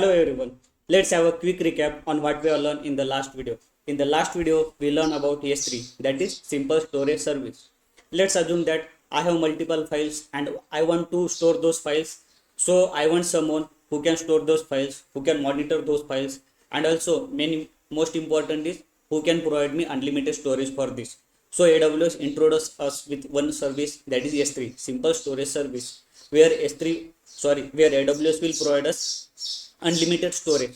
Hello everyone. Let's have a quick recap on what we have learned in the last video. In the last video, we learned about S3, that is simple storage service. Let's assume that I have multiple files and I want to store those files. So I want someone who can store those files, who can monitor those files, and also most important is who can provide me unlimited storage for this. So AWS introduced us with one service, that is S3, simple storage service, where where AWS will provide us unlimited storage.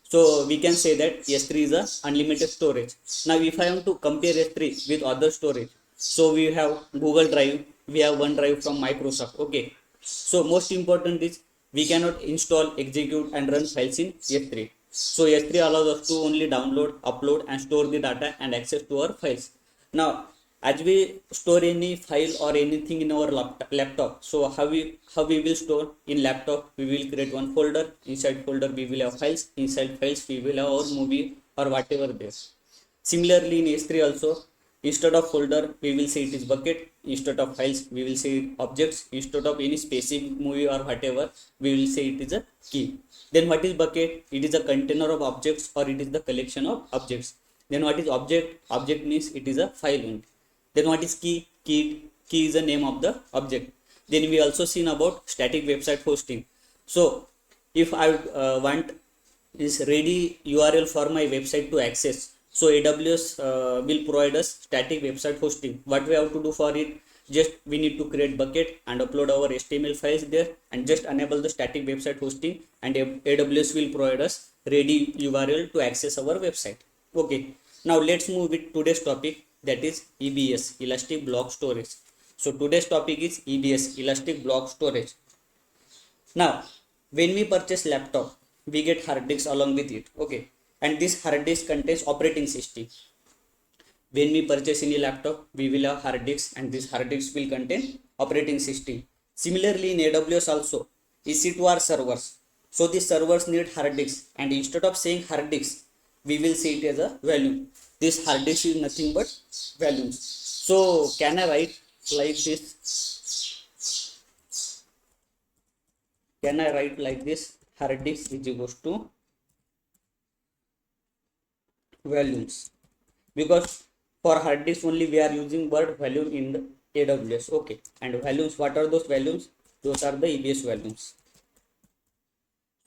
So we can say that S3 is a unlimited storage. Now if I want to compare S3 with other storage, so we have Google Drive, we have OneDrive from Microsoft. Okay. So most important is we cannot install, execute and run files in S3. So S3 allows us to only download, upload and store the data and access to our files. Now as we store any file or anything in our laptop, so how we will store in laptop, we will create one folder. Inside folder we will have files, inside files we will have our movie or whatever there. Similarly in S3 also, instead of folder we will say it is bucket, instead of files we will say objects, instead of any specific movie or whatever we will say it is a key. Then what is bucket? It is a container of objects or it is the collection of objects. Then what is object? Object means it is a file only. Then what is key? Key is the name of the object. Then we also seen about static website hosting. So if I want this ready URL for my website to access, so AWS will provide us static website hosting. What we have to do for it? Just we need to create bucket and upload our HTML files there and just enable the static website hosting, and AWS will provide us ready URL to access our website. Okay. Now let's move with today's topic, that is EBS, Elastic Block Storage. So today's topic is EBS, Elastic Block Storage. Now when we purchase laptop, we get hard disk along with it. Okay. And this hard disk contains operating system. When we purchase any laptop, we will have hard disk and this hard disk will contain operating system. Similarly in AWS also, EC2 are servers. So these servers need hard disk, and instead of saying hard disk, we will say it as a volume. This hard disk is nothing but volumes. So can I write like this? Can I write like this? Hard disk is equals to volumes, because for hard disk only we are using word volume in the AWS. Okay. And volumes, what are those volumes? Those are the EBS volumes.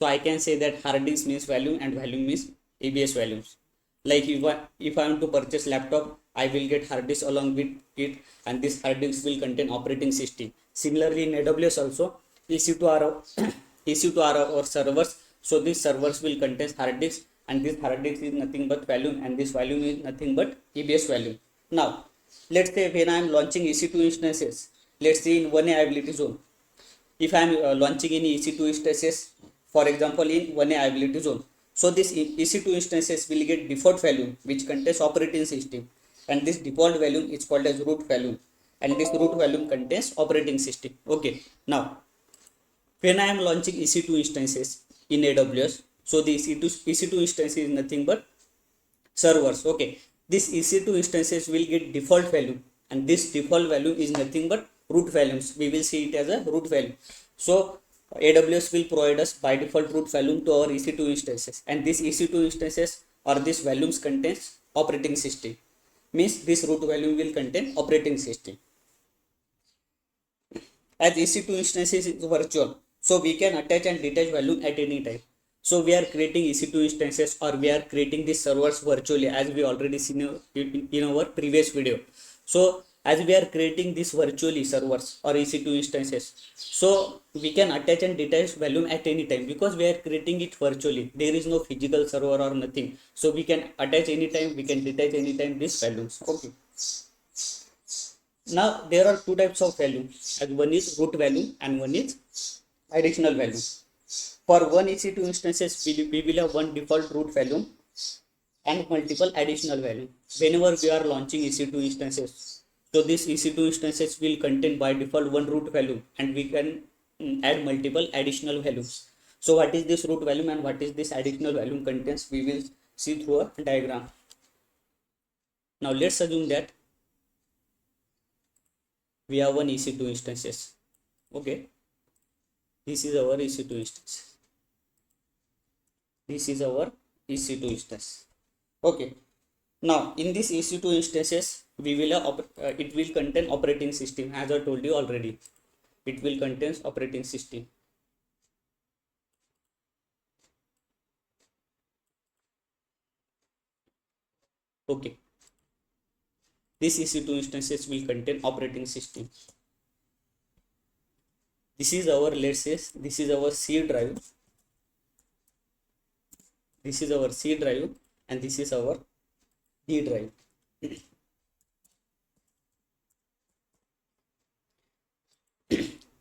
So I can say that hard disk means volume and volume means EBS volumes. Like if I want to purchase laptop, I will get hard disk along with it, and this hard disk will contain operating system. Similarly in AWS also, EC2 are EC2 are our servers. So these servers will contain hard disk, and this hard disk is nothing but volume, and this volume is nothing but EBS volume. Now let's say when I am launching EC2 instances, let's say in one availability zone. If I am launching any EC2 instances, for example in one availability zone, so this EC2 instances will get default value which contains operating system, and this default value is called as root value, and this root value contains operating system. Okay. Now when I am launching EC2 instances in AWS, so the EC2 instance is nothing but servers. Okay. This EC2 instances will get default value, and this default value is nothing but root values. We will see it as a root value. So AWS will provide us by default root value to our EC2 instances, and this EC2 instances or this values contains operating system. Means this root value will contain operating system. As EC2 instances is virtual, so we can attach and detach value at any time. So we are creating EC2 instances, or we are creating these servers virtually, as we already seen in our previous video. So as we are creating these virtually servers or EC2 instances, so we can attach and detach value at any time, because we are creating it virtually. There is no physical server or nothing. So we can attach anytime, we can detach anytime these values. Okay. Now there are two types of value, as one is root value and one is additional value. For one EC2 instances, we will have one default root value and multiple additional value. Whenever we are launching EC2 instances, so this EC2 instances will contain by default one root value, and we can add multiple additional values. So what is this root value and what is this additional value contains, we will see through a diagram. Now let's assume that we have one EC2 instances. Okay. This is our EC2 instance. This is our EC2 instance. Okay. Now in this EC2 instances, we will it will contain operating system, as I told you already. It will contain operating system. Okay. This EC2 instances will contain operating system. This is our, let's say, this is our C drive. This is our C drive and this is our D drive.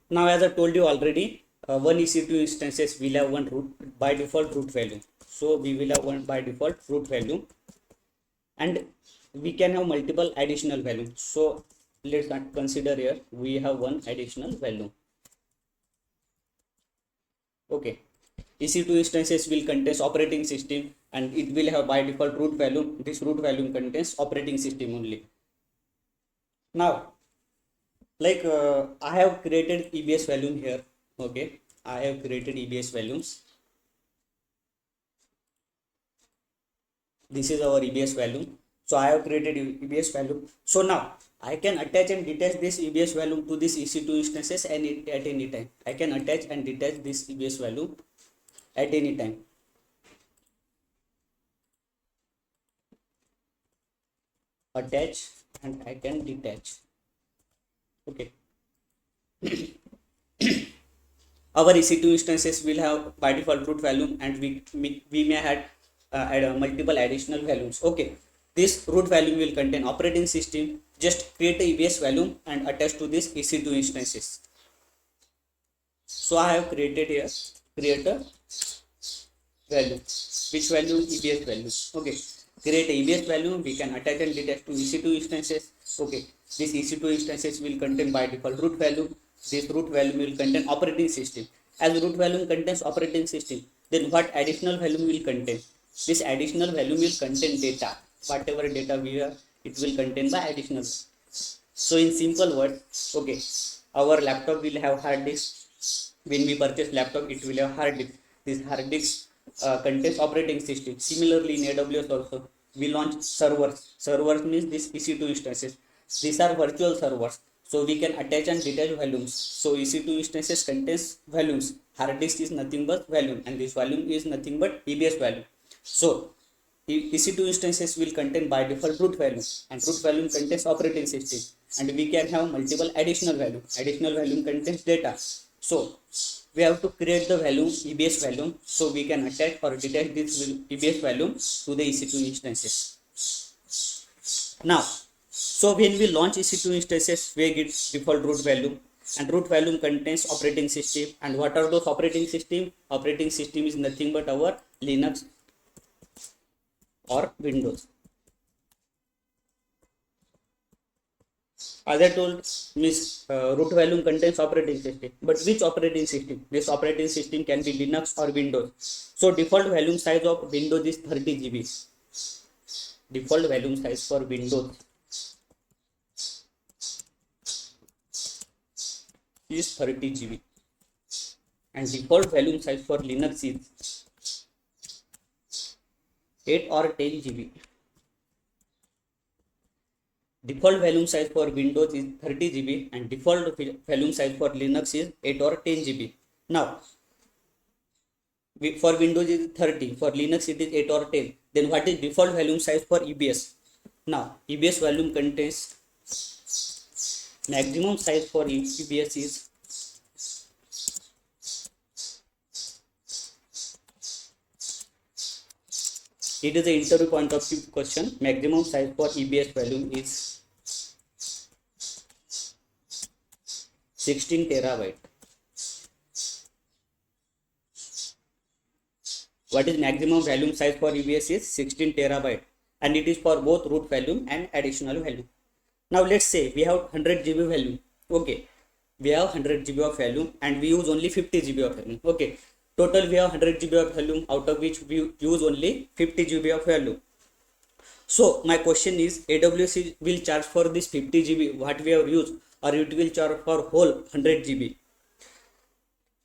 Now, as I told you already, one EC2 instances will have one root by default root value. So we will have one by default root value, and we can have multiple additional values. So let's consider here we have one additional value. Okay, EC2 instances will contain operating system and it will have by default root value. This root value contains operating system only. Now, like I have created EBS value here. Okay, I have created EBS values. This is our EBS value. So I have created EBS value. So now I can attach and detach this EBS value to this EC2 instances at any time. I can attach and detach this EBS value at any time. Attach and I can detach. Okay. Our EC2 instances will have by default root value, and we may add multiple additional values. Okay. This root value will contain operating system. Just create a EBS value and attach to this EC2 instances. So I have created here, create a value. Which value? EBS value. Okay. Create a EBS value. We can attach and detach to EC2 instances. Okay. This EC2 instances will contain by default root value. This root value will contain operating system. As root value contains operating system, then what additional value will contain? This additional value will contain data. Whatever data we have, it will contain by additional. So in simple words, okay, our laptop will have hard disk. When we purchase laptop, it will have hard disk. This hard disk contains operating system. Similarly, in AWS also, we launch servers. Servers means this EC2 instances. These are virtual servers. So we can attach and detach volumes. So EC2 instances contains volumes. Hard disk is nothing but volume, and this volume is nothing but EBS value. So EC2 instances will contain by default root value, and root value contains operating system, and we can have multiple additional value. Additional value contains data. So we have to create the value EBS value, so we can attach or detach this EBS value to the EC2 instances. Now, so when we launch EC2 instances, we get default root value, and root value contains operating system. And what are those operating system? Operating system is nothing but our Linux or Windows. As I told, root value contains operating system. But which operating system? This operating system can be Linux or Windows. So default volume size of Windows is 30 GB. Default volume size for Windows is 30 GB. And default volume size for Linux is 8 or 10 GB. Default volume size for Windows is 30 GB and default volume size for Linux is 8 or 10 GB. Now, for Windows it is 30, for Linux it is 8 or 10. Then what is default volume size for EBS? Now, EBS volume contains maximum size for EBS is it is an interview point of view question. Maximum size for EBS value is 16 terabyte. What is maximum volume size for EBS is 16 terabyte, and it is for both root value and additional value. Now let's say we have 100 GB value. Okay, we have 100 GB of value and we use only 50 GB of value. Okay, total we have 100 GB of value, out of which we use only 50 GB of value. So my question is, AWS will charge for this 50 GB what we have used, or it will charge for whole 100 GB?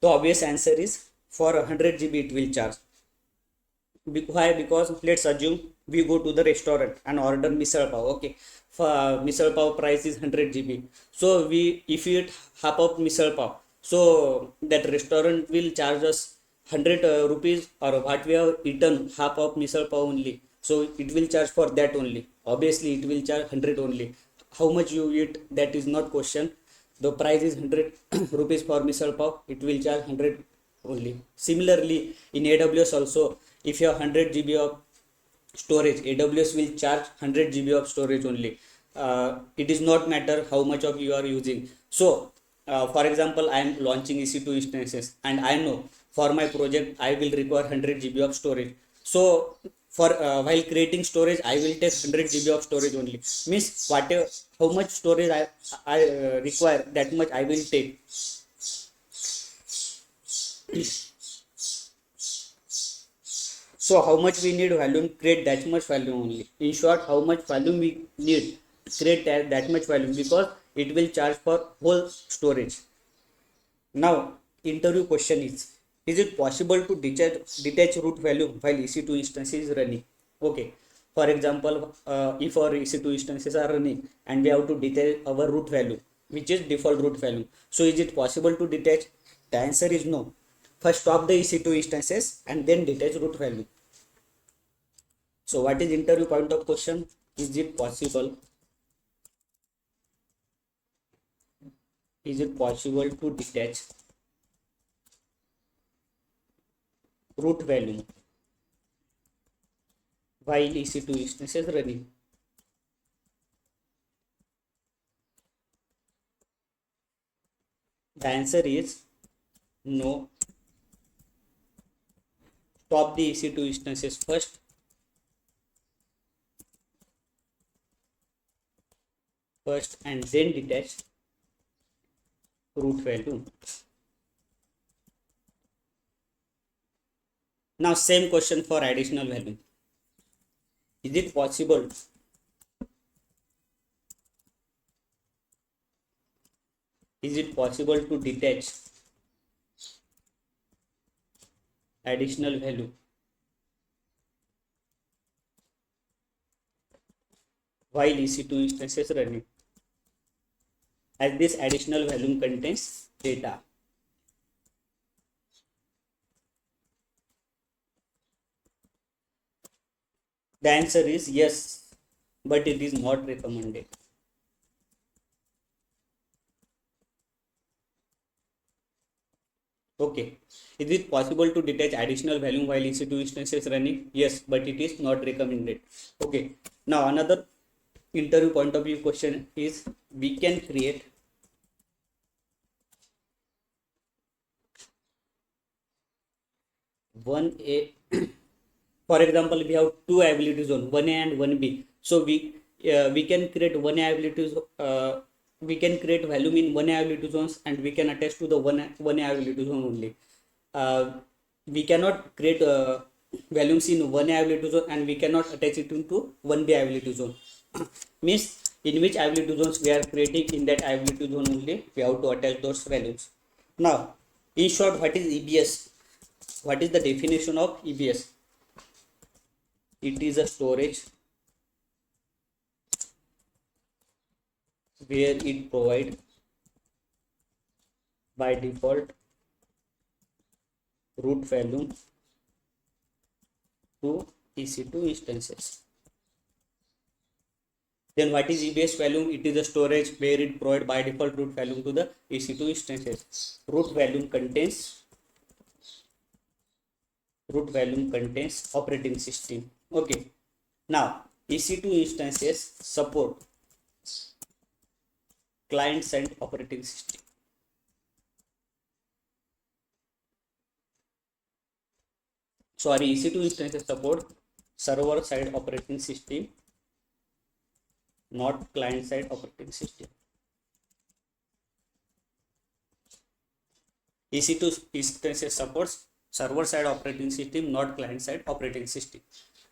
The obvious answer is for 100 GB it will charge. Why? Because let's assume we go to the restaurant and order misal pav. Okay, for misal pav price is 100 GB. So we if we eat half of misal pav, so that restaurant will charge us 100 rupees, or what we have eaten half of misal pav only. So it will charge for that only. Obviously, it will charge 100 only. How much you eat, that is not question. The price is 100 rupees for misal pav. It will charge 100 only. Similarly, in AWS also, if you have 100 GB of storage, AWS will charge 100 GB of storage only. It is not matter how much of you are using. So for example, I am launching EC2 instances, and I know for my project I will require 100 GB of storage. So for while creating storage, I will take 100 GB of storage only. Means whatever, how much storage I require, that much I will take. So how much we need volume, create that much volume only. In short, how much volume we need, create that much volume, because it will charge for whole storage. Now, interview question is it possible to detach root volume while EC2 instance is running? Okay. For example, if our EC2 instances are running and we have to detach our root value, which is default root value. So is it possible to detach? The answer is no. First stop the EC2 instances and then detach root value. So what is interview point of question? Is it possible? Is it possible to detach root value while EC2 instances running? The answer is no. Stop the EC2 instances first. And then detach root value. Now same question for additional value. Is it possible? Is it possible to detach additional value while EC2 instances running, as this additional value contains data? The answer is yes, but it is not recommended. Okay. Is it possible to detach additional value while EC2 instances running? Yes, but it is not recommended. Okay. Now another interview point of view question is, we can create one A. For example, we have two ability zone, 1A and 1B. So we can create one ability we can create volume in one ability zones, and we can attach to the one ability zone only. We cannot create volumes in one ability zone and we cannot attach it into 1B ability zone. Means in which ability zones we are creating, in that ability zone only we have to attach those values. Now, in short, what is EBS? What is the definition of EBS? It is a storage where it provides by default root value to EC2 instances. Then what is EBS value? It is a storage where it provides by default root value to the EC2 instances. Root value contains operating system. Okay. Now EC2 instances support client side operating system. Sorry, EC2 instances support server side operating system, not client side operating system. EC2 instances supports server side operating system, not client side operating system.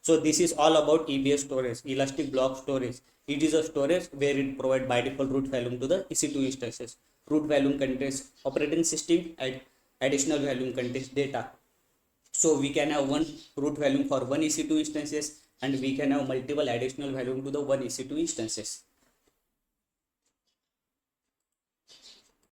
So this is all about EBS storage, Elastic Block Storage. It is a storage where it provides by default root value to the EC2 instances. Root value contains operating system and additional value contains data. So we can have one root volume for one EC2 instances, and we can have multiple additional volume to the one EC2 instances.